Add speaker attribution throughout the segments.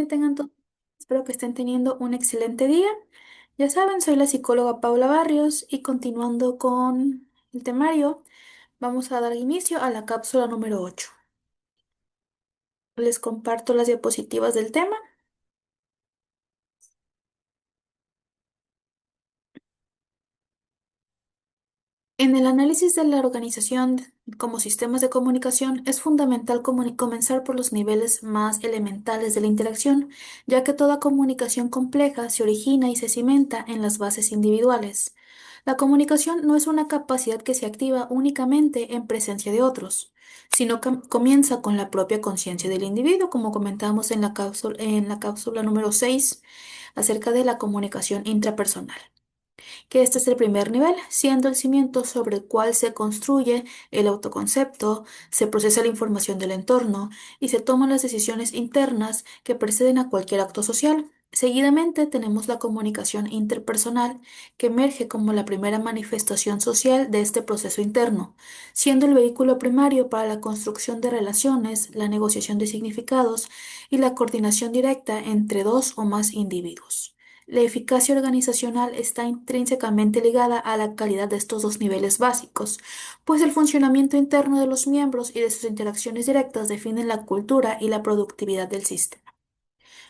Speaker 1: tengan todos. Espero que estén teniendo un excelente día. Ya saben, soy la psicóloga Paula Barrios y continuando con el temario, vamos a dar inicio a la cápsula número 8. Les comparto las diapositivas del tema. En el análisis de la organización como sistemas de comunicación es fundamental comenzar por los niveles más elementales de la interacción, ya que toda comunicación compleja se origina y se cimenta en las bases individuales. La comunicación no es una capacidad que se activa únicamente en presencia de otros, sino que comienza con la propia conciencia del individuo, como comentábamos en la cápsula número 6 acerca de la comunicación intrapersonal, que este es el primer nivel, siendo el cimiento sobre el cual se construye el autoconcepto, se procesa la información del entorno y se toman las decisiones internas que preceden a cualquier acto social. Seguidamente tenemos la comunicación interpersonal, que emerge como la primera manifestación social de este proceso interno, siendo el vehículo primario para la construcción de relaciones, la negociación de significados y la coordinación directa entre dos o más individuos. La eficacia organizacional está intrínsecamente ligada a la calidad de estos dos niveles básicos, pues el funcionamiento interno de los miembros y de sus interacciones directas definen la cultura y la productividad del sistema.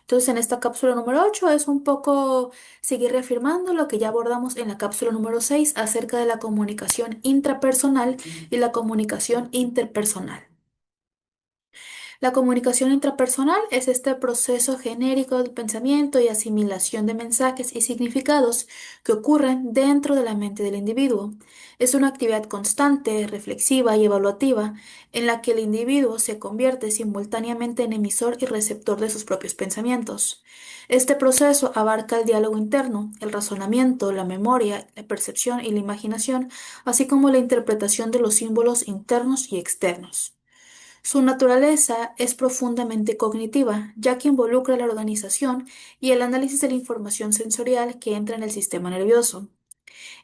Speaker 1: Entonces, en esta cápsula número 8 es un poco seguir reafirmando lo que ya abordamos en la cápsula número 6 acerca de la comunicación intrapersonal y la comunicación interpersonal. La comunicación intrapersonal es este proceso genérico del pensamiento y asimilación de mensajes y significados que ocurren dentro de la mente del individuo. Es una actividad constante, reflexiva y evaluativa en la que el individuo se convierte simultáneamente en emisor y receptor de sus propios pensamientos. Este proceso abarca el diálogo interno, el razonamiento, la memoria, la percepción y la imaginación, así como la interpretación de los símbolos internos y externos. Su naturaleza es profundamente cognitiva, ya que involucra la organización y el análisis de la información sensorial que entra en el sistema nervioso.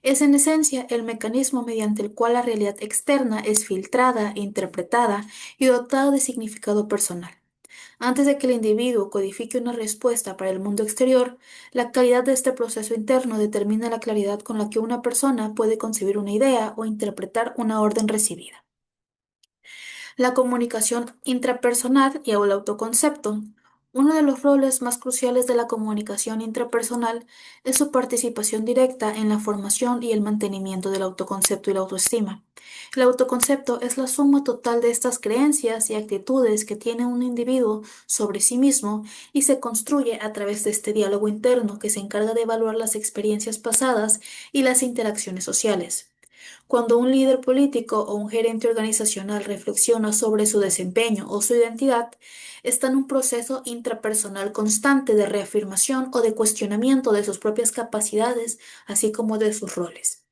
Speaker 1: Es en esencia el mecanismo mediante el cual la realidad externa es filtrada, interpretada y dotada de significado personal. Antes de que el individuo codifique una respuesta para el mundo exterior, la calidad de este proceso interno determina la claridad con la que una persona puede concebir una idea o interpretar una orden recibida. La comunicación intrapersonal y el autoconcepto. Uno de los roles más cruciales de la comunicación intrapersonal es su participación directa en la formación y el mantenimiento del autoconcepto y la autoestima. El autoconcepto es la suma total de estas creencias y actitudes que tiene un individuo sobre sí mismo y se construye a través de este diálogo interno que se encarga de evaluar las experiencias pasadas y las interacciones sociales. Cuando un líder político o un gerente organizacional reflexiona sobre su desempeño o su identidad, está en un proceso intrapersonal constante de reafirmación o de cuestionamiento de sus propias capacidades, así como de sus roles.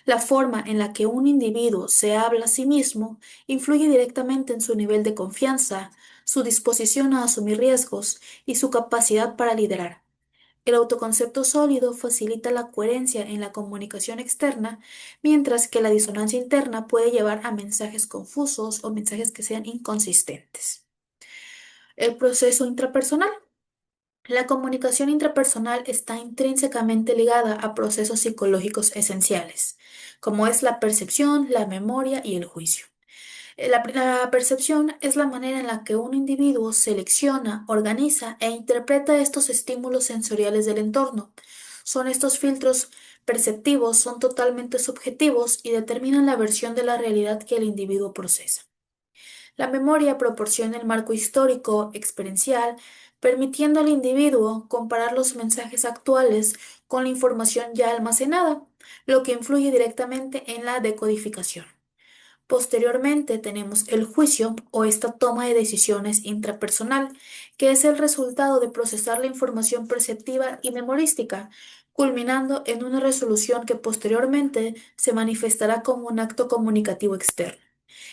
Speaker 1: La forma en la que un individuo se habla a sí mismo influye directamente en su nivel de confianza, su disposición a asumir riesgos y su capacidad para liderar. El autoconcepto sólido facilita la coherencia en la comunicación externa, mientras que la disonancia interna puede llevar a mensajes confusos o mensajes que sean inconsistentes. El proceso intrapersonal. La comunicación intrapersonal está intrínsecamente ligada a procesos psicológicos esenciales, como es la percepción, la memoria y el juicio. La percepción es la manera en la que un individuo selecciona, organiza e interpreta estos estímulos sensoriales del entorno. Son estos filtros perceptivos, son totalmente subjetivos y determinan la versión de la realidad que el individuo procesa. La memoria proporciona el marco histórico, experiencial, permitiendo al individuo comparar los mensajes actuales con la información ya almacenada, lo que influye directamente en la decodificación. Posteriormente tenemos el juicio o esta toma de decisiones intrapersonal, que es el resultado de procesar la información perceptiva y memorística, culminando en una resolución que posteriormente se manifestará como un acto comunicativo externo.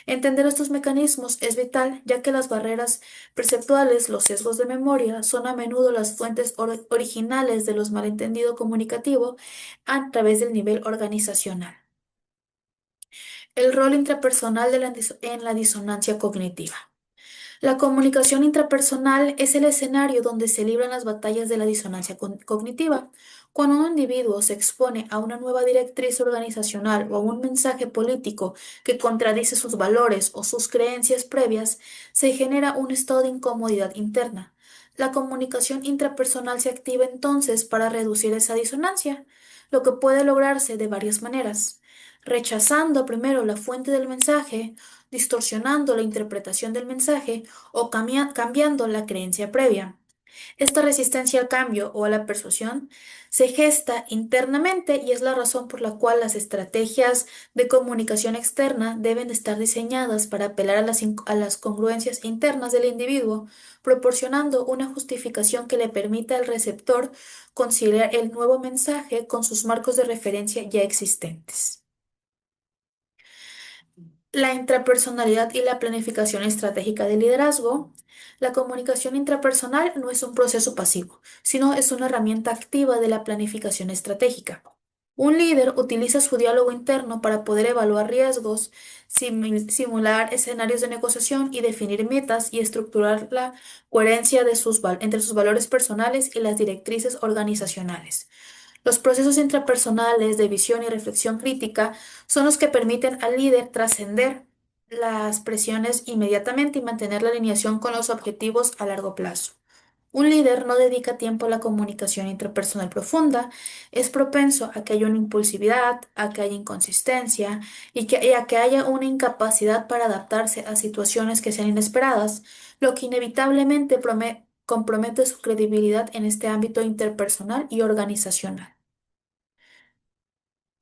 Speaker 1: Entender estos mecanismos es vital, ya que las barreras perceptuales, los sesgos de memoria, son a menudo las fuentes originales de los malentendidos comunicativos a través del nivel organizacional. El rol intrapersonal en la disonancia cognitiva. La comunicación intrapersonal es el escenario donde se libran las batallas de la disonancia cognitiva. Cuando un individuo se expone a una nueva directriz organizacional o a un mensaje político que contradice sus valores o sus creencias previas, se genera un estado de incomodidad interna. La comunicación intrapersonal se activa entonces para reducir esa disonancia, lo que puede lograrse de varias maneras. Rechazando primero la fuente del mensaje, distorsionando la interpretación del mensaje o cambiando la creencia previa. Esta resistencia al cambio o a la persuasión se gesta internamente y es la razón por la cual las estrategias de comunicación externa deben estar diseñadas para apelar a a las congruencias internas del individuo, proporcionando una justificación que le permita al receptor conciliar el nuevo mensaje con sus marcos de referencia ya existentes. La intrapersonalidad y la planificación estratégica de liderazgo. La comunicación intrapersonal no es un proceso pasivo, sino es una herramienta activa de la planificación estratégica. Un líder utiliza su diálogo interno para poder evaluar riesgos, simular escenarios de negociación y definir metas y estructurar la coherencia de entre sus valores personales y las directrices organizacionales. Los procesos intrapersonales de visión y reflexión crítica son los que permiten al líder trascender las presiones inmediatamente y mantener la alineación con los objetivos a largo plazo. Un líder no dedica tiempo a la comunicación intrapersonal profunda, es propenso a que haya una impulsividad, a que haya inconsistencia y a que haya una incapacidad para adaptarse a situaciones que sean inesperadas, lo que inevitablemente compromete su credibilidad en este ámbito interpersonal y organizacional.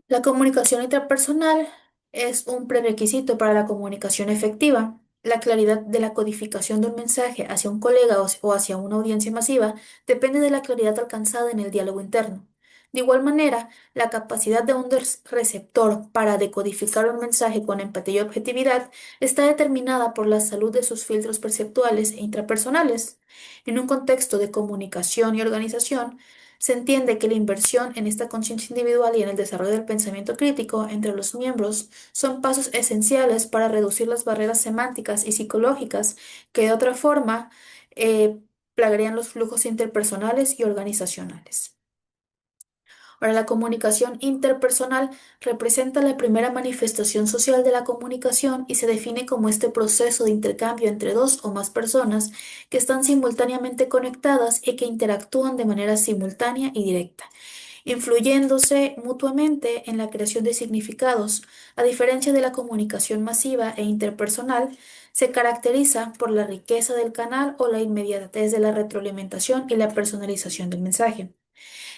Speaker 1: La comunicación interpersonal es un prerequisito para la comunicación efectiva. La claridad de la codificación de un mensaje hacia un colega o hacia una audiencia masiva depende de la claridad alcanzada en el diálogo interno. De igual manera, la capacidad de un receptor para decodificar un mensaje con empatía y objetividad está determinada por la salud de sus filtros perceptuales e intrapersonales. En un contexto de comunicación y organización, se entiende que la inversión en esta conciencia individual y en el desarrollo del pensamiento crítico entre los miembros son pasos esenciales para reducir las barreras semánticas y psicológicas que de otra forma eh, plagarían los flujos interpersonales y organizacionales. Ahora, la comunicación interpersonal representa la primera manifestación social de la comunicación y se define como este proceso de intercambio entre dos o más personas que están simultáneamente conectadas y que interactúan de manera simultánea y directa, influyéndose mutuamente en la creación de significados. A diferencia de la comunicación masiva e interpersonal, se caracteriza por la riqueza del canal o la inmediatez de la retroalimentación y la personalización del mensaje.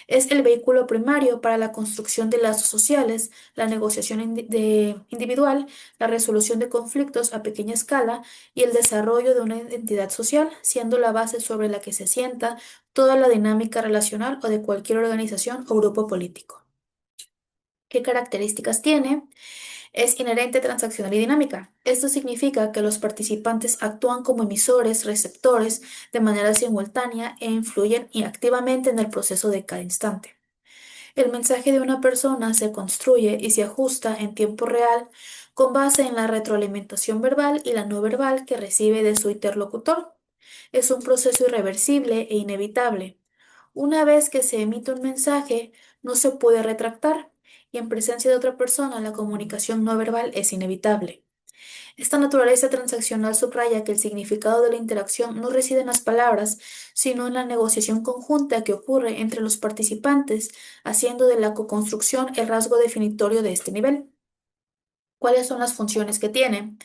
Speaker 1: Es el vehículo primario para la construcción de lazos sociales, la negociación individual, la resolución de conflictos a pequeña escala y el desarrollo de una identidad social, siendo la base sobre la que se sienta toda la dinámica relacional o de cualquier organización o grupo político. ¿Qué características tiene? Es inherente, transaccional y dinámica. Esto significa que los participantes actúan como emisores, receptores, de manera simultánea e influyen activamente en el proceso de cada instante. El mensaje de una persona se construye y se ajusta en tiempo real con base en la retroalimentación verbal y la no verbal que recibe de su interlocutor. Es un proceso irreversible e inevitable. Una vez que se emite un mensaje, no se puede retractar, y en presencia de otra persona la comunicación no verbal es inevitable. Esta naturaleza transaccional subraya que el significado de la interacción no reside en las palabras, sino en la negociación conjunta que ocurre entre los participantes, haciendo de la coconstrucción el rasgo definitorio de este nivel. ¿Cuáles son las funciones que tiene?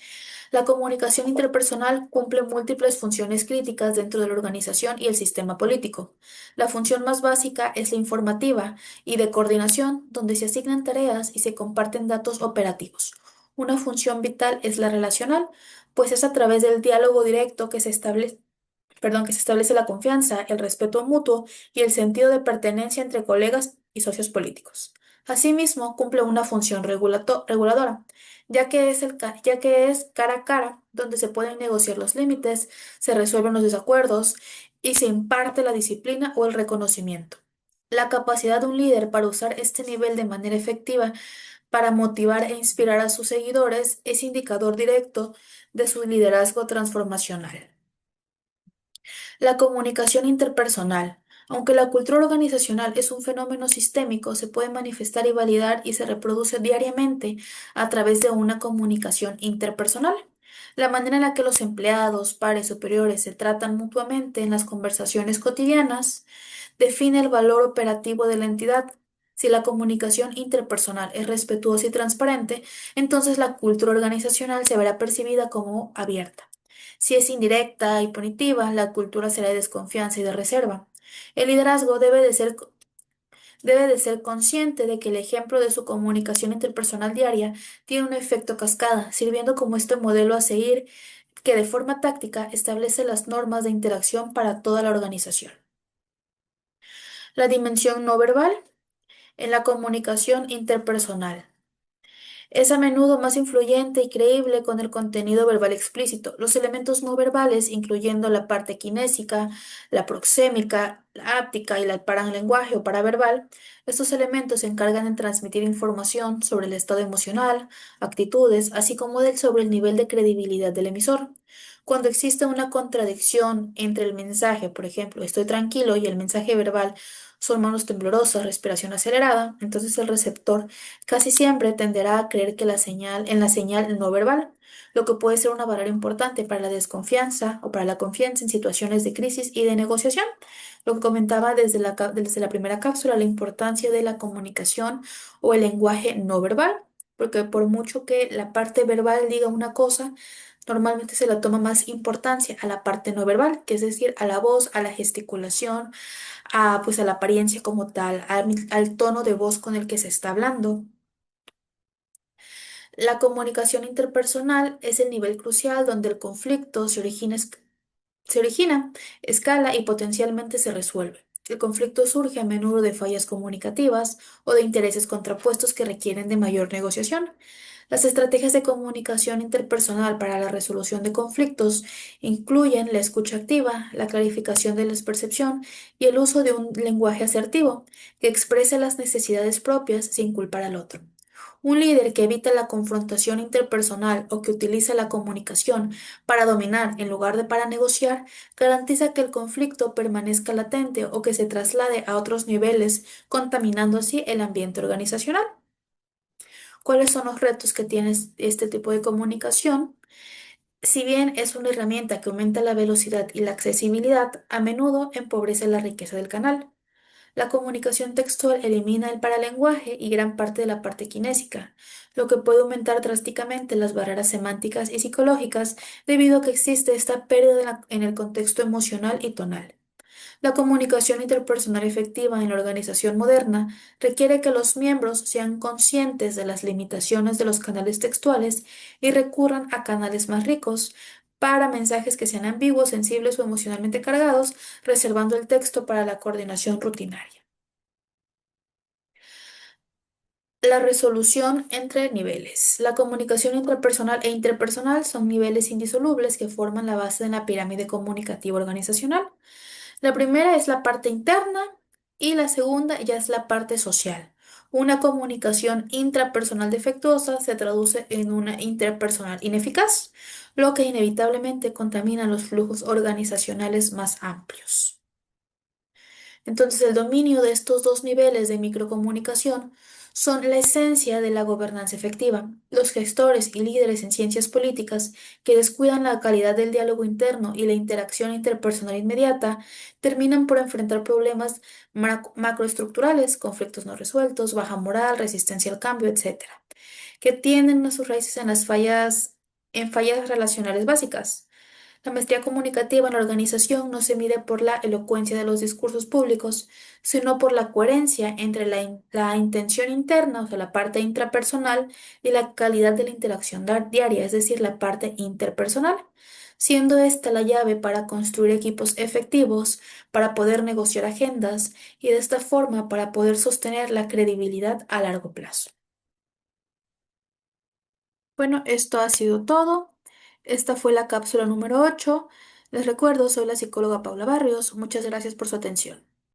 Speaker 1: La comunicación interpersonal cumple múltiples funciones críticas dentro de la organización y el sistema político. La función más básica es la informativa y de coordinación, donde se asignan tareas y se comparten datos operativos. Una función vital es la relacional, pues es a través del diálogo directo que se establece la confianza, el respeto mutuo y el sentido de pertenencia entre colegas y socios políticos. Asimismo, cumple una función reguladora, ya que es cara a cara donde se pueden negociar los límites, se resuelven los desacuerdos y se imparte la disciplina o el reconocimiento. La capacidad de un líder para usar este nivel de manera efectiva para motivar e inspirar a sus seguidores es indicador directo de su liderazgo transformacional. La comunicación interpersonal. Aunque la cultura organizacional es un fenómeno sistémico, se puede manifestar y validar y se reproduce diariamente a través de una comunicación interpersonal. La manera en la que los empleados, pares superiores se tratan mutuamente en las conversaciones cotidianas define el valor operativo de la entidad. Si la comunicación interpersonal es respetuosa y transparente, entonces la cultura organizacional se verá percibida como abierta. Si es indirecta y punitiva, la cultura será de desconfianza y de reserva. El liderazgo debe de ser consciente de que el ejemplo de su comunicación interpersonal diaria tiene un efecto cascada, sirviendo como este modelo a seguir que de forma táctica establece las normas de interacción para toda la organización. La dimensión no verbal en la comunicación interpersonal. Es a menudo más influyente y creíble con el contenido verbal explícito. Los elementos no verbales, incluyendo la parte kinésica, la proxémica, la áptica y la paralenguaje o paraverbal, estos elementos se encargan de transmitir información sobre el estado emocional, actitudes, así como sobre el nivel de credibilidad del emisor. Cuando existe una contradicción entre el mensaje, por ejemplo, estoy tranquilo, y el mensaje verbal, son manos temblorosas, respiración acelerada, entonces el receptor casi siempre tenderá a creer que en la señal no verbal, lo que puede ser una barrera importante para la desconfianza o para la confianza en situaciones de crisis y de negociación. Lo que comentaba desde la primera cápsula, la importancia de la comunicación o el lenguaje no verbal, porque por mucho que la parte verbal diga una cosa, normalmente se le toma más importancia a la parte no verbal, que es decir, a la voz, a la gesticulación, pues a la apariencia como tal, al tono de voz con el que se está hablando. La comunicación interpersonal es el nivel crucial donde el conflicto se origina, escala y potencialmente se resuelve. El conflicto surge a menudo de fallas comunicativas o de intereses contrapuestos que requieren de mayor negociación. Las estrategias de comunicación interpersonal para la resolución de conflictos incluyen la escucha activa, la clarificación de la percepción y el uso de un lenguaje asertivo que exprese las necesidades propias sin culpar al otro. Un líder que evita la confrontación interpersonal o que utiliza la comunicación para dominar en lugar de para negociar, garantiza que el conflicto permanezca latente o que se traslade a otros niveles, contaminando así el ambiente organizacional. ¿Cuáles son los retos que tiene este tipo de comunicación? Si bien es una herramienta que aumenta la velocidad y la accesibilidad, a menudo empobrece la riqueza del canal. La comunicación textual elimina el paralenguaje y gran parte de la parte kinésica, lo que puede aumentar drásticamente las barreras semánticas y psicológicas debido a que existe esta pérdida en el contexto emocional y tonal. La comunicación interpersonal efectiva en la organización moderna requiere que los miembros sean conscientes de las limitaciones de los canales textuales y recurran a canales más ricos para mensajes que sean ambiguos, sensibles o emocionalmente cargados, reservando el texto para la coordinación rutinaria. La resolución entre niveles. La comunicación intrapersonal e interpersonal son niveles indisolubles que forman la base de la pirámide comunicativa organizacional. La primera es la parte interna y la segunda ya es la parte social. Una comunicación intrapersonal defectuosa se traduce en una interpersonal ineficaz, lo que inevitablemente contamina los flujos organizacionales más amplios. Entonces, el dominio de estos dos niveles de microcomunicación son la esencia de la gobernanza efectiva. Los gestores y líderes en ciencias políticas que descuidan la calidad del diálogo interno y la interacción interpersonal inmediata terminan por enfrentar problemas macroestructurales, conflictos no resueltos, baja moral, resistencia al cambio, etcétera, que tienen a sus raíces en fallas relacionales básicas. La maestría comunicativa en la organización no se mide por la elocuencia de los discursos públicos, sino por la coherencia entre la intención interna, o sea, la parte intrapersonal, y la calidad de la interacción diaria, es decir, la parte interpersonal, siendo esta la llave para construir equipos efectivos, para poder negociar agendas y de esta forma para poder sostener la credibilidad a largo plazo. Bueno, esto ha sido todo. Esta fue la cápsula número 8. Les recuerdo, soy la psicóloga Paula Barrios. Muchas gracias por su atención.